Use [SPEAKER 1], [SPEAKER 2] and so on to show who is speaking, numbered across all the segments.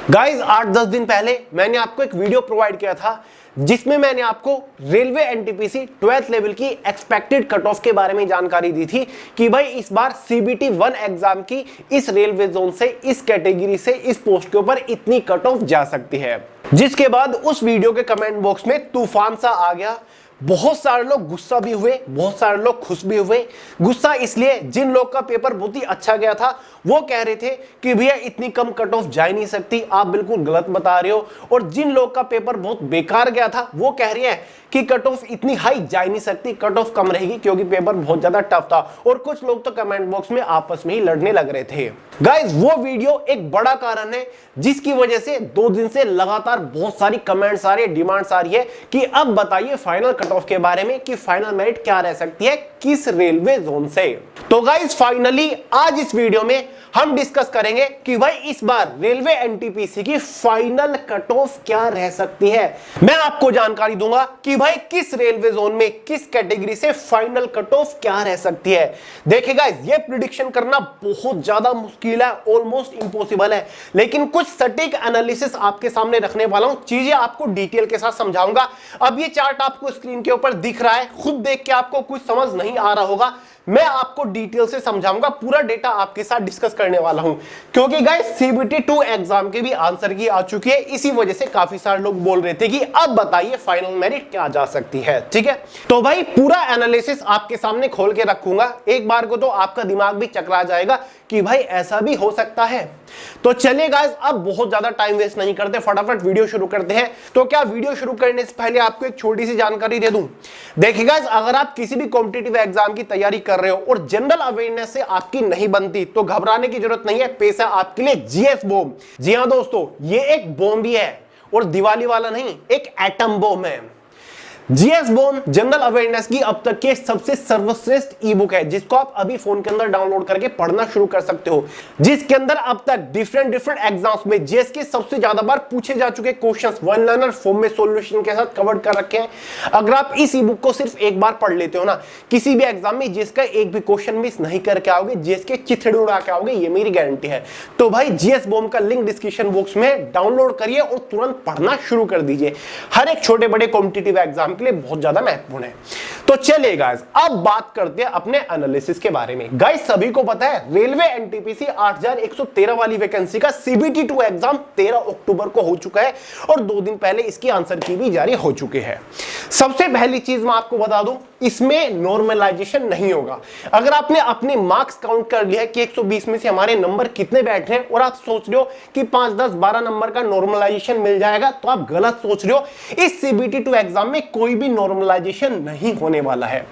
[SPEAKER 1] Guys 8-10 दिन पहले मैंने आपको एक वीडियो प्रोवाइड किया था जिसमें मैंने आपको रेलवे एनटीपीसी 12th लेवल की एक्सपेक्टेड कट ऑफ के बारे में जानकारी दी थी कि भाई इस बार सीबीटी 1 एग्जाम की इस रेलवे जोन से, इस कैटेगरी से, इस पोस्ट के ऊपर इतनी कट ऑफ जा सकती है। जिसके बाद उस वीडियो के कमेंट बॉक्स में तूफान सा आ गया। बहुत सारे लोग गुस्सा भी हुए, बहुत सारे लोग खुश भी हुए। गुस्सा इसलिए जिन लोग का पेपर बहुत ही अच्छा गया था वो कह रहे थे कि भैया इतनी कम कट ऑफ जा ही नहीं सकती, आप बिल्कुल गलत बता रहे हो। और जिन लोग का पेपर बहुत बेकार गया था वो कह रहे हैं कि कट ऑफ इतनी हाई जा ही नहीं सकती, कट ऑफ कम रहेगी क्योंकि पेपर बहुत ज्यादा टफ था। और कुछ लोग तो कमेंट बॉक्स में आपस में ही लड़ने लग रहे थे। गाइस वो वीडियो एक बड़ा कारण है जिसकी वजह से 2 दिन से लगातार बहुत सारी कमेंट्स आ रही है, डिमांड्स आ रही है कि अब बताइए फाइनल कट ऑफ के बारे में कि फाइनल मेरिट क्या रह सकती है किस रेलवे जोन से। तो गाइस फाइनली आज इस वीडियो में हम डिस्कस करेंगे कि भाई इस बार रेलवे एनटीपीसी की फाइनल कट ऑफ क्या रह सकती है। मैं आपको जानकारी दूंगा कि भाई किस रेलवे जोन में, किस कैटेगरी से फाइनल कट ऑफ क्या रह सकती है। देखिए गाइस ये प्रिडिक्शन करना बहुत ज्यादा मुश्किल है, ऑलमोस्ट इम्पॉसिबल है, लेकिन कुछ सटीक एनालिसिस आपके सामने रखने वाला हूं, चीजें आपको डिटेल के साथ समझाऊंगा। अब ये चार्ट आपको स्क्रीन के ऊपर दिख रहा है, खुद देख के आपको कुछ समझ नहीं आ रहा होगा, मैं आपको डिटेल से समझाऊंगा, पूरा डेटा आपके साथ डिस्कस करने वाला हूं। क्योंकि गाइस सीबीटी 2 एग्जाम के भी आंसर की आ चुकी है, इसी वजह से काफी सारे लोग बोल रहे थे कि अब बताइए फाइनल मेरिट क्या जा सकती है। ठीक है, तो भाई पूरा एनालिसिस आपके सामने खोल के रखूंगा, एक बार को तो आपका दिमाग भी चकरा जाएगा कि भाई ऐसा भी हो सकता है। तो चलिए गाइस अब बहुत ज्यादा टाइम वेस्ट नहीं करते, फटाफट वीडियो शुरू करते हैं। तो क्या वीडियो शुरू करने से पहले आपको एक छोटी सी जानकारी दे दूं। देखिए गाइस अगर आप किसी भी कॉम्पिटिटिव एग्जाम की तैयारी कर रहे हो और जनरल अवेयरनेस से आपकी नहीं बनती तो घबराने की जरूरत नहीं है, पेशा आपके लिए जीएस बॉम्ब। जी हां दोस्तों, ये एक बॉम्ब भी है और दिवाली वाला नहीं, एक एटम बॉम्ब है। जीएस बॉम्ब जनरल अवेयरनेस की अब तक के सबसे सर्वश्रेष्ठ ई बुक है जिसको आप अभी फोन के अंदर डाउनलोड करके पढ़ना शुरू कर सकते हो, जिसके अंदर अब तक डिफरेंट एग्जाम्स में जीएस के सबसे ज्यादा बार पूछे जा चुके क्वेश्चंस वन लाइनर फॉर्म में सॉल्यूशन के साथ कवर कर रखे हैं। अगर आप इस ई बुक को सिर्फ एक बार पढ़ लेते हो ना, किसी भी एग्जाम में जीएस का एक भी क्वेश्चन मिस नहीं करके आओगे, जीएस के चिथड़े उड़ा के आओगे, ये मेरी गारंटी है। तो भाई जीएस बॉम्ब का लिंक डिस्क्रिप्शन बॉक्स में डाउनलोड करिए और तुरंत पढ़ना शुरू कर दीजिए, हर एक छोटे बड़े कॉम्पिटिटिव एग्जाम के लिए बहुत ज्यादा महत्वपूर्ण है। तो चलिए गाइस अब बात करते हैं अपने एनालिसिस के बारे में। गाइस सभी को पता है रेलवे एनटीपीसी 8113 वाली वैकेंसी का सीबीटी 2 एग्जाम 13 अक्टूबर को हो चुका है और 2 दिन पहले इसकी आंसर की भी जारी हो चुके हैं। सबसे पहली चीज मैं आपको बता दूं, इसमें नॉर्मलाइजेशन नहीं होगा। अगर आपने अपने मार्क्स काउंट कर लिया है कि 120 में से हमारे नंबर कितने बैठ रहे हैं और आप सोच रहे हो कि 5, 10, 12 नंबर का नॉर्मलाइजेशन मिल जाएगा, तो आप गलत सोच रहे हो। इस सीबीटी 2 एग्जाम में कोई भी नॉर्मलाइजेशन नहीं होने वाला है,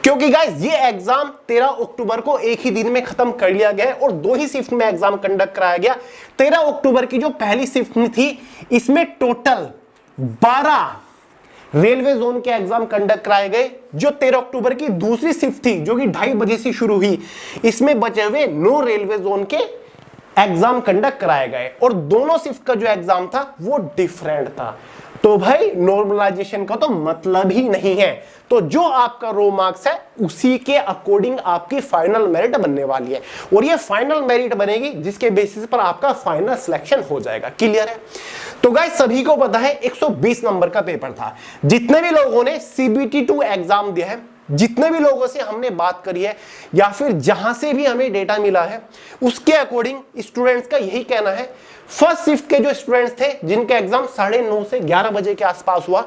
[SPEAKER 1] क्योंकि गाइस ये एग्जाम 13 अक्टूबर को एक ही दिन में खत्म कर लिया गया है और 2 ही शिफ्ट में एग्जाम कंडक्ट कराया गया। 13 अक्टूबर की जो पहली शिफ्ट में थी इसमें टोटल 12 रेलवे जोन के एग्जाम कंडक्ट कराए गए। जो 13 अक्टूबर की दूसरी शिफ्ट थी जो कि 2:30 बजे से शुरू हुई, इसमें बचे हुए 9 रेलवे जोन के एग्जाम कंडक्ट कराए गए और दोनों शिफ्ट का जो एग्जाम था वो डिफरेंट था। तो भाई नॉर्मलाइजेशन का तो मतलब ही नहीं है। तो जो आपका रो मार्क्स है उसी के अकॉर्डिंग आपकी फाइनल मेरिट बनने वाली है और ये फाइनल मेरिट बनेगी जिसके बेसिस पर आपका फाइनल सिलेक्शन हो जाएगा। क्लियर है? तो गाइस सभी को पता है 120 नंबर का पेपर था। जितने भी लोगों ने सीबीटी 2 एग्जाम दिया है, जितने भी लोगों से हमने बात करी है या फिर जहां से भी हमें डेटा मिला है, उसके अकॉर्डिंग स्टूडेंट्स का यही कहना है, फर्स्ट शिफ्ट के जो स्टूडेंट्स थे जिनका एग्जाम 9:30 से 11 बजे के आसपास हुआ,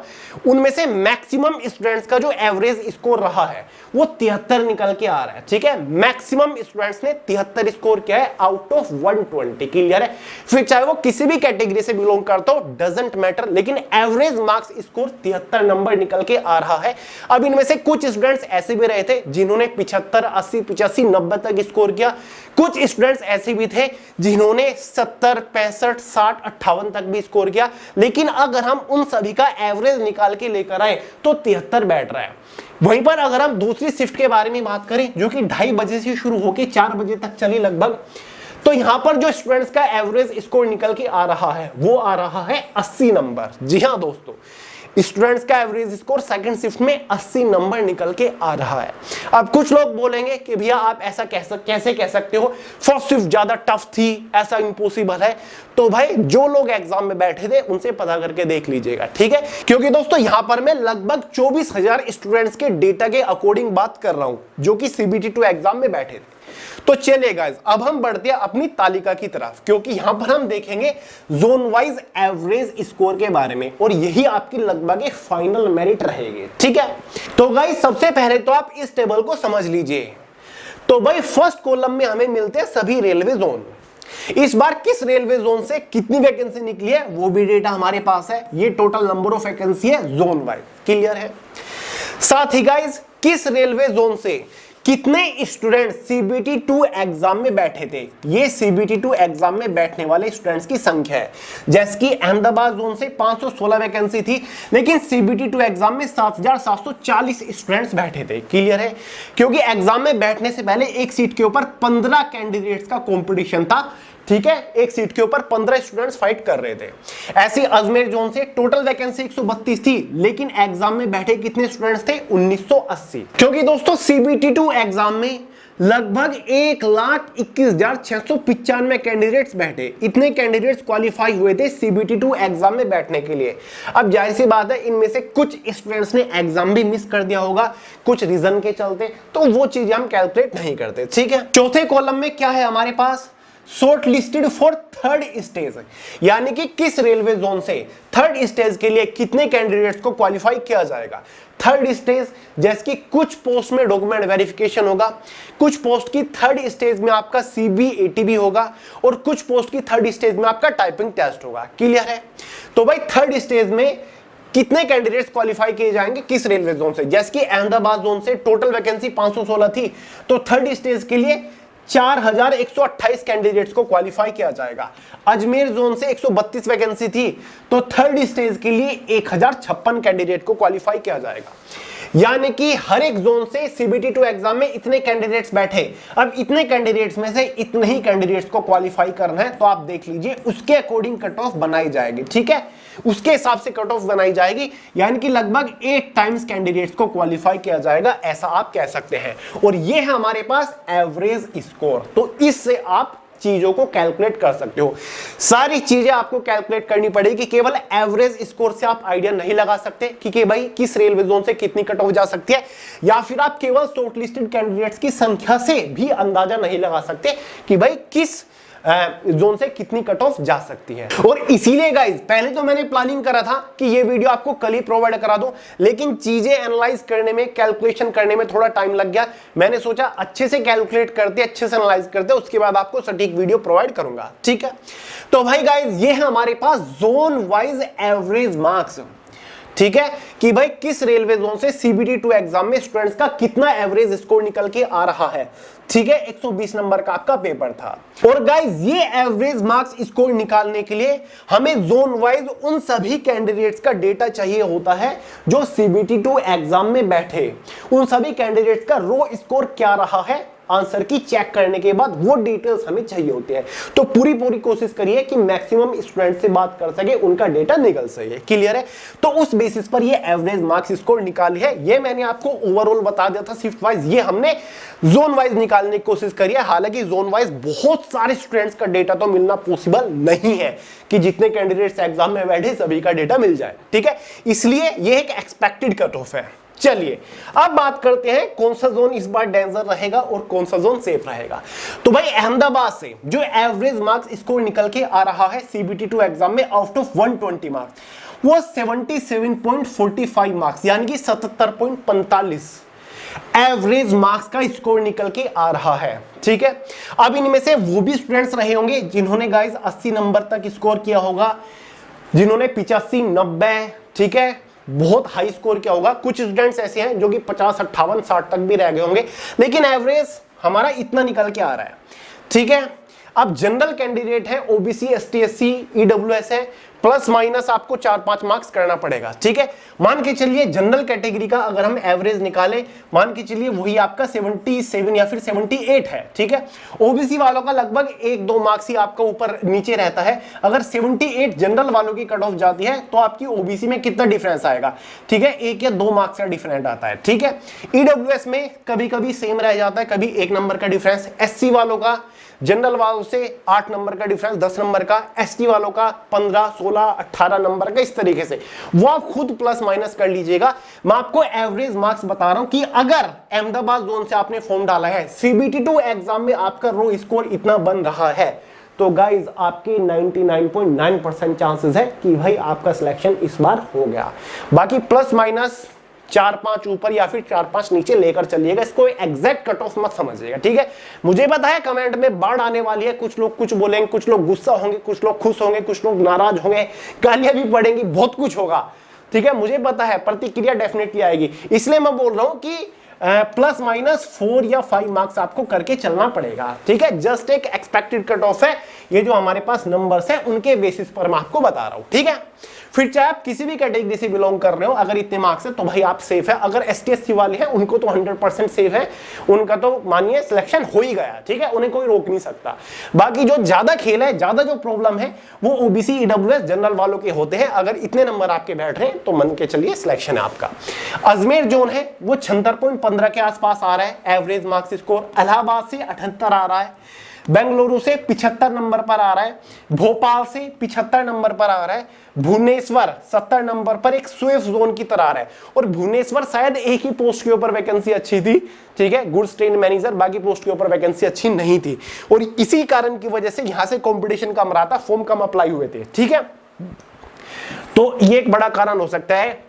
[SPEAKER 1] उनमें से मैक्सिमम स्टूडेंट्स का जो एवरेज स्कोर रहा है वो 73 निकल के आ रहा है। ठीक है, मैक्सिमम स्टूडेंट्स ने 73 स्कोर किया है आउट ऑफ 120। क्लियर है? फिर चाहे वो किसी भी कैटेगरी से बिलोंग करता हो, डजंट मैटर, लेकिन एवरेज मार्क्स स्कोर 73 नंबर निकल के आ रहा है। अब इनमें से कुछ स्टूडेंट्स ऐसे भी रहे थे जिन्होंने 75, 80, 85, 90 तक स्कोर किया। कुछ स्टूडेंट्स ऐसे भी थे जिन्होंने 70, 65, 60, 58 तक भी स्कोर किया। लेकिन अगर हम उन सभी का एवरेज निकाल के लेकर आए तो 73 बैठ रहा है। वहीं पर अगर हम दूसरी शिफ्ट के बारे में बात करें जो कि 2:30 बजे से शुरू होकर 4 बजे तक चली लगभग, तो यहां पर जो स्टूडेंट्स का एवरेज स्कोर निकल के आ रहा है वो आ रहा है 80 नंबर। जी हां दोस्तों, स्टूडेंट्स का एवरेज स्कोर सेकंड शिफ्ट में 80 नंबर निकल के आ रहा है। अब कुछ लोग बोलेंगे कि भैया आप ऐसा कैसे कह सकते हो, फर्स्ट शिफ्ट ज्यादा टफ थी, ऐसा इम्पॉसिबल है। तो भाई जो लोग एग्जाम में बैठे थे उनसे पता करके देख लीजिएगा, ठीक है, क्योंकि दोस्तों यहां पर मैं लगभग 24,000 स्टूडेंट्स के डेटा के अकॉर्डिंग बात कर रहा हूं जो कि CBT 2 एग्जाम में बैठे थे। तो चलिए गाइस, अब हम बढ़ते हैं अपनी तालिका की तरफ, क्योंकि यहां पर हम देखेंगे जोन वाइज एवरेज स्कोर के बारे में, और यही आपकी लगभग एक फाइनल मेरिट रहेगी, ठीक है। तो गाइस सबसे पहले तो आप इस टेबल को समझ लीजिए। तो भाई फर्स्ट कॉलम में हमें मिलते हैं सभी रेलवे जोन। इस बार किस रेलवे जोन से कितनी वैकेंसी निकली है वो भी डेटा हमारे पास है। ये टोटल नंबर ऑफ वैकेंसी है जोन वाइज, क्लियर है। साथ ही गाइस किस रेलवे जोन से कितने स्टूडेंट CBT 2 एग्जाम में बैठे थे, ये CBT 2 एग्जाम में बैठने वाले स्टूडेंट्स की संख्या है। जैसे कि अहमदाबाद जोन से 516 वैकेंसी थी, लेकिन CBT 2 एग्जाम में 7,740 स्टूडेंट्स बैठे थे, क्लियर है। क्योंकि एग्जाम में बैठने से पहले एक सीट के ऊपर 15 कैंडिडेट्स का कंपटीशन था, ठीक है, एक सीट के ऊपर 15 स्टूडेंट्स फाइट कर रहे थे। ऐसी अजमेर जोन से टोटल वैकेंसी 132 थी, लेकिन एग्जाम में बैठे कितने स्टूडेंट्स थे, 1980। क्योंकि दोस्तों CBT 2 एग्जाम में लगभग 1,21,695 कैंडिडेट्स बैठे, इतने कैंडिडेट्स क्वालिफाई हुए थे CBT 2 एग्जाम में बैठने के लिए। अब जाहिर सी बात है इनमें से कुछ स्टूडेंट्स ने एग्जाम भी मिस कर दिया होगा कुछ रीजन के चलते, तो वो चीजें हम कैलकुलेट नहीं करते, ठीक है। चौथे कॉलम में क्या है हमारे पास, shortlisted for third stage, यानी कि किस रेलवे जोन से थर्ड स्टेज के लिए कितने कैंडिडेट्स को क्वालिफाई किया जाएगा। थर्ड स्टेज जैसे कि कुछ पोस्ट में डॉक्यूमेंट वेरिफिकेशन होगा, कुछ पोस्ट की थर्ड स्टेज में आपका CBAT भी होगा, और कुछ पोस्ट की थर्ड स्टेज में आपका टाइपिंग टेस्ट होगा, क्लियर है। तो भाई थर्ड स्टेज में कितने कैंडिडेट्स क्वालिफाई किए जाएंगे किस रेलवे जोन से, जैसे कि अहमदाबाद जोन से टोटल वैकेंसी 516 थी, तो थर्ड स्टेज के लिए 4,128 कैंडिडेट्स को क्वालिफाई किया जाएगा। अजमेर जोन से 132 वैकेंसी थी, तो थर्ड स्टेज के लिए 1,056 कैंडिडेट को क्वालिफाई किया जाएगा। यानी कि हर एक जोन से CBT 2 एग्जाम में इतने कैंडिडेट्स बैठे। अब इतने कैंडिडेट्स में से इतने ही कैंडिडेट्स को क्वालिफाई करना है, तो आप देख लीजिए उसके अकॉर्डिंग कट ऑफ बनाई जाएगी, ठीक है, उसके हिसाब से कट ऑफ बनाई जाएगी। यानी कि लगभग 8 टाइम्स कैंडिडेट्स को क्वालिफाई किया जाएगा, ऐसा आप कह सकते हैं। और ये है हमारे पास एवरेज स्कोर, तो इससे आप चीजों को कैलकुलेट कर सकते हो। सारी चीजें आपको कैलकुलेट करनी पड़ेगी, केवल एवरेज स्कोर से आप आइडिया नहीं लगा सकते कि भाई किस रेलवे जोन से कितनी कट ऑफ जा सकती है, या फिर आप केवल शॉर्टलिस्टेड कैंडिडेट्स की संख्या से भी अंदाजा नहीं लगा सकते कि भाई किस जोन से कितनी कट ऑफ जा सकती है। और इसीलिए गाइस पहले तो मैंने प्लानिंग करा था कि ये वीडियो आपको कल ही प्रोवाइड करा दूं, लेकिन चीजें एनालाइज करने में, कैलकुलेशन करने में थोड़ा टाइम लग गया। मैंने सोचा अच्छे से कैलकुलेट करते, अच्छे से एनालाइज करते, उसके बाद आपको सटीक वीडियो प्रोवाइड करूंगा, ठीक है। तो भाई गाइस ये है हमारे पास जोन वाइज एवरेज मार्क्स, ठीक है, कि भाई किस रेलवे जोन से CBT 2 एग्जाम में स्टूडेंट्स का कितना एवरेज स्कोर निकल के आ रहा है, ठीक है। 120 नंबर का आपका पेपर था। और गाइस ये एवरेज मार्क्स स्कोर निकालने के लिए हमें जोन वाइज उन सभी कैंडिडेट्स का डेटा चाहिए होता है जो CBT 2 एग्जाम में बैठे। उन सभी कैंडिडेट्स का रो स्कोर क्या रहा है आंसर की चेक करने के बाद वो डिटेल्स हमें चाहिए होते हैं। तो पूरी कोशिश करिए कि मैक्सिमम स्टूडेंट से बात कर सके, उनका डेटा निकल सके, क्लियर है। तो उस बेसिस पर ये एवरेज मार्क्स स्कोर निकाली है। ये मैंने आपको ओवरऑल बता दिया था शिफ्ट वाइज, ये हमने जोन वाइज निकालने की कोशिश करी है। हालांकि जोन वाइज बहुत सारे स्टूडेंट्स का डेटा तो मिलना पॉसिबल नहीं है कि जितने कैंडिडेट्स एग्जाम में बैठे सभी का डेटा मिल जाए, ठीक है। इसलिए ये एक एक्सपेक्टेड कट ऑफ है। चलिए अब बात करते हैं कौन सा जोन इस बार डेंजर रहेगा और कौन सा जोन सेफ रहेगा। तो भाई अहमदाबाद से जो एवरेज मार्क्स स्कोर निकल के आ रहा है CBT 2 एग्जाम में आउट ऑफ 120 मार्क्स, वो 77.45 मार्क्स यानी कि 77.45 एवरेज मार्क्स का स्कोर निकल के आ रहा है, ठीक है। अब इनमें से वो भी स्टूडेंट्स रहे होंगे जिन्होंने गाइस 80 नंबर तक स्कोर किया होगा, जिन्होंने 85, 90, ठीक है, बहुत हाई स्कोर किया होगा। कुछ स्टूडेंट्स ऐसे हैं जो कि 50, 58, 60 तक भी रह गए होंगे, लेकिन एवरेज हमारा इतना निकल के आ रहा है, ठीक है। अब जनरल कैंडिडेट है, OBC, ST, SC, EWS है, प्लस माइनस आपको 4-5 मार्क्स करना पड़ेगा, ठीक है। मान के चलिए जनरल कैटेगरी का अगर हम एवरेज निकालें, मान के चलिए वही आपका 77 या फिर 78 है, ठीक है। ओबीसी वालों का लगभग 1-2 मार्क्स ही आपका ऊपर नीचे रहता है। अगर 78 जनरल वालों की कट ऑफ जाती है तो आपकी ओबीसी में कितना डिफरेंस आएगा, ठीक है, 1 या 2 मार्क्स का डिफरेंस आता है, ठीक है। ईडब्ल्यूएस में कभी कभी सेम रह जाता है, कभी 1 नंबर का डिफरेंस। एससी वालों का जनरल वालों से 8 नंबर का डिफरेंस, 10 नंबर का, एसटी वालों का 15, 16, 18 नंबर का, इस तरीके से वो आप खुद प्लस माइनस कर लीजिएगा। मैं आपको एवरेज मार्क्स बता रहा हूं कि अगर अहमदाबाद जोन से आपने फॉर्म डाला है, सीबीटी 2 एग्जाम में आपका रो स्कोर इतना बन रहा है, तो गाइज आपकी 99.9% चांसेस है कि भाई आपका सिलेक्शन इस बार हो गया। बाकी प्लस माइनस 4-5 ऊपर या फिर 4-5 नीचे लेकर चलिएगा, इसको एग्जैक्ट कट ऑफ मत समझिएगा, ठीक है। मुझे पता है कमेंट में बाढ़ आने वाली है, कुछ लोग कुछ बोलेंगे, कुछ लोग गुस्सा होंगे, कुछ लोग खुश होंगे, कुछ लोग नाराज होंगे, गालियां भी पड़ेंगी, बहुत कुछ होगा, ठीक है। मुझे पता है प्रतिक्रिया डेफिनेटली आएगी, इसलिए मैं बोल रहा हूं कि प्लस माइनस 4 या 5 मार्क्स आपको करके चलना पड़ेगा, ठीक है। जस्ट एक एक्सपेक्टेड कट ऑफ है, ये जो हमारे पास नंबर्स है उनके बेसिस पर मैं आपको बता रहा हूं, ठीक है। फिर चाहे आप किसी भी कैटेगरी से बिलोंग कर रहे हो, अगर इतने मार्क्स है तो भाई आप सेफ है। अगर एसटी एससी वाले हैं उनको तो 100% सेफ है, उनका तो मानिए सिलेक्शन हो ही गया, ठीक है, उन्हें कोई रोक नहीं सकता। बाकी जो ज्यादा खेल है, ज्यादा जो प्रॉब्लम है वो ओबीसी ईडब्ल्यूएस जनरल वालों के होते हैं। अगर इतने नंबर आपके बैठ रहे हैं तो मन के चलिए सिलेक्शन है आपका। अजमेर जोन है वो 76.15 के आसपास आ रहा है एवरेज मार्क्स स्कोर। इलाहाबाद से 78 आ रहा है, बेंगलुरु से 75 नंबर पर आ रहा है, भोपाल से 75 नंबर पर आ रहा है, भुवनेश्वर 70 नंबर पर एक स्विफ्ट जोन की तरह आ रहा है। और भुवनेश्वर शायद एक ही पोस्ट के ऊपर वैकेंसी अच्छी थी, ठीक है, गुड्स ट्रेन मैनेजर, बाकी पोस्ट के ऊपर वैकेंसी अच्छी नहीं थी और इसी कारण की वजह से यहां से कंपटीशन कम रहा था, फॉर्म कम अप्लाई हुए थे, ठीक है। तो ये एक बड़ा कारण हो सकता है।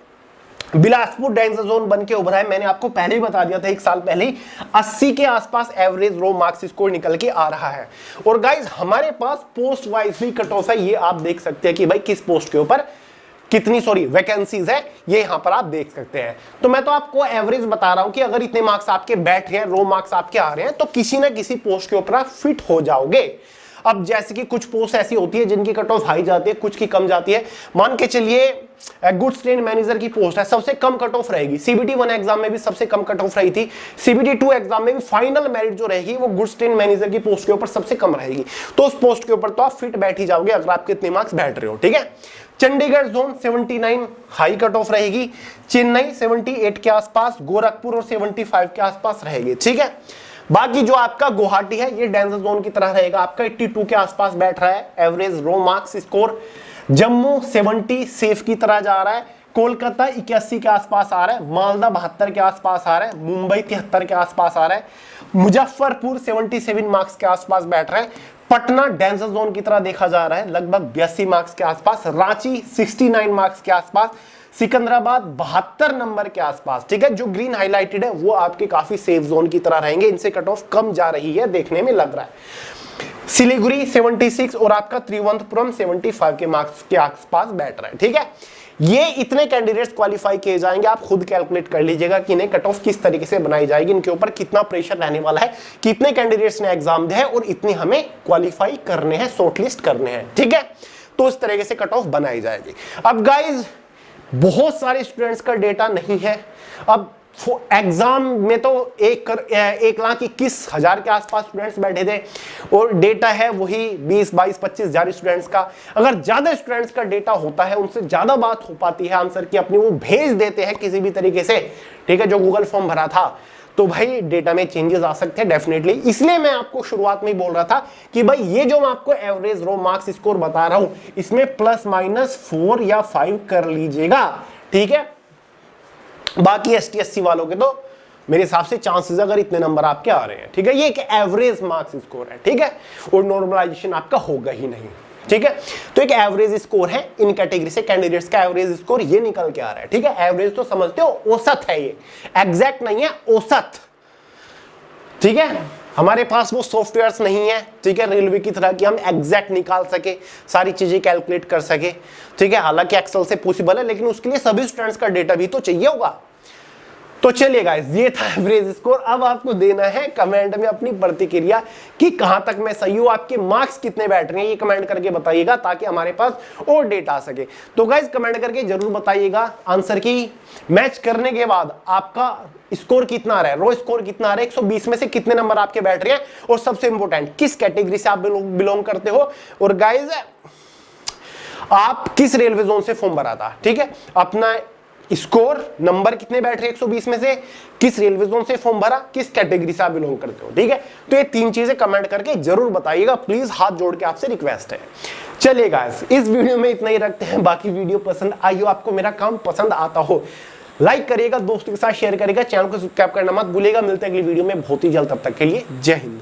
[SPEAKER 1] बिलासपुर डेंजर जोन बन के उभरा है, मैंने आपको पहले ही बता दिया था 1 साल पहले, 80 के आसपास एवरेज रो मार्क्स स्कोर निकल के आ रहा है। और गाइज हमारे पास पोस्ट वाइज भी कट ऑफ है, ये आप देख सकते हैं कि भाई किस पोस्ट के ऊपर कितनी वैकेंसीज है, ये यहां पर आप देख सकते हैं। तो मैं तो आपको एवरेज बता रहा हूं कि अगर इतने मार्क्स आपके बैठ रहे हैं, रो मार्क्स आपके आ रहे हैं, तो किसी ना किसी पोस्ट के ऊपर आप फिट हो जाओगे। अब जैसे कि कुछ पोस्ट ऐसी होती है जिनकी कट ऑफ हाई जाती है, कुछ की कम जाती है। मान के चलिए गुड्स ट्रेन मैनेजर की पोस्ट है, सबसे कम कट ऑफ रहेगी। सीबीटी 1 एग्जाम में भी सबसे कम कट ऑफ रही थी, सीबीटी 2 एग्जाम में भी फाइनल मेरिट जो रहेगी वो गुड्स ट्रेन मैनेजर की पोस्ट के ऊपर सबसे कम रहेगी। तो उस पोस्ट के ऊपर तो आप फिट बैठ ही जाओगे अगर आपके इतने मार्क्स बैठ रहे हो, ठीक है। Chandigarh zone 79 high cut off रहेगी, चेन्नई 78 के आसपास, गोरखपुर और 75 के आसपास रहेगी, ठीक है। बाकी जो आपका गुवाहाटी है ये डेंजर जोन की तरह रहेगा, आपका 82 के आसपास बैठ रहा है एवरेज रो मार्क्स स्कोर। जम्मू 70 सेफ की तरह जा रहा है, कोलकाता 81 के आसपास आ रहा है, मालदा 72 के आसपास आ रहा है, मुंबई 73 के आसपास आ रहा है, मुजफ्फरपुर 77 मार्क्स के आसपास बैठ रहा है, पटना डेंजर जोन की तरह देखा जा रहा है लगभग 82 मार्क्स के आसपास, रांची 69 मार्क्स के आसपास, सिकंदराबाद 72 नंबर के आसपास, ठीक है। जो ग्रीन हाईलाइटेड है वो आपके काफी सेफ जोन की तरह रहेंगे, इनसे कट ऑफ कम जा रही है देखने में लग रहा है। सिलीगुड़ी 76 और आपका त्रिवेंद्रपुरम 75 के मार्क्स के आसपास बैठ रहा है, ठीक है। ये इतने कैंडिडेट्स क्वालिफाई किए जाएंगे, आप खुद कैलकुलेट कर लीजिएगा कि इन्हें कट ऑफ किस तरीके से बनाई जाएगी, इनके ऊपर कितना प्रेशर रहने वाला है, कितने कैंडिडेट्स ने एग्जाम दिया है और इतने हमें क्वालिफाई करने हैं, शॉर्टलिस्ट करने हैं, ठीक है। तो इस तरीके से कट ऑफ बनाई जाएगी। अब गाइज बहुत सारे स्टूडेंट्स का डेटा नहीं है, अब एग्जाम में तो 1,21,000 के आसपास स्टूडेंट्स बैठे थे और डेटा है वही 20, 22, 25 हजार स्टूडेंट्स का। अगर ज्यादा स्टूडेंट्स का डेटा होता है, उनसे ज्यादा बात हो पाती है आंसर की अपनी, वो भेज देते हैं किसी भी तरीके से, ठीक है, जो गूगल फॉर्म भरा था, तो भाई डेटा में चेंजेस आ सकते हैं डेफिनेटली। इसलिए मैं आपको शुरुआत में ही बोल रहा था कि भाई ये जो मैं आपको एवरेज रो मार्क्स स्कोर बता रहा हूं, इसमें प्लस माइनस 4 या 5 कर लीजिएगा, ठीक है। बाकी एसटी एससी वालों के तो मेरे हिसाब से चांसेस अगर इतने नंबर आपके आ रहे हैं, ठीक है, ये एक एवरेज मार्क्स स्कोर है, ठीक है, और नॉर्मलाइजेशन आपका होगा ही नहीं, ठीक है। तो एक एवरेज स्कोर है, इन कैटेगरी से कैंडिडेट्स का एवरेज स्कोर ये निकल के आ रहा है, ठीक है। एवरेज तो समझते हो, औसत है, ये एग्जैक्ट नहीं है, औसत, ठीक है। हमारे पास वो सॉफ्टवेयर्स नहीं है, ठीक है, रेलवे की तरह कि हम एग्जैक्ट निकाल सके, सारी चीजें कैलकुलेट कर सके, ठीक है। हालांकि एक्सेल से पॉसिबल है, लेकिन उसके लिए सभी स्टूडेंट्स का डेटा भी तो चाहिए होगा, तो चलिए गाइस, ये था एवरेज स्कोर। अब आपको देना है कमेंट में अपनी प्रतिक्रिया कि कहां तक मैं सही हूं, आपके मार्क्स कितने बैठ रहे हैं, ये कमेंट करके बताइएगा ताकि हमारे पास और डेटा आ सके। तो गाइस कमेंट करके जरूर बताइएगा आंसर की मैच करने के बाद आपका स्कोर कितना आ रहा है, रो स्कोर कितना आ रहा है, 120 में से कितने नंबर आपके बैठ रहे हैं, और सबसे इंपॉर्टेंट किस कैटेगरी से आप बिलोंग करते हो, और गाइस आप किस रेलवे जोन से फॉर्म भरा था। ठीक है, अपना स्कोर नंबर कितने बैठ रहे 120 में से, किस रेलवे जोन से फॉर्म भरा, किस कैटेगरी से आप बिलोंग करते हो। ठीक है, तो ये 3 चीजें कमेंट करके जरूर बताइएगा, प्लीज हाथ जोड़ के आपसे रिक्वेस्ट है। चलिए गाइस, इस वीडियो में इतना ही रखते हैं। बाकी वीडियो पसंद आई हो, आपको मेरा काम पसंद आता हो, लाइक करिएगा, दोस्तों के साथ शेयर करिएगा, चैनल को सब्सक्राइब करना मत भूलिएगा। मिलते हैं अगली वीडियो में बहुत ही जल्द, तब तक के लिए जय हिंद।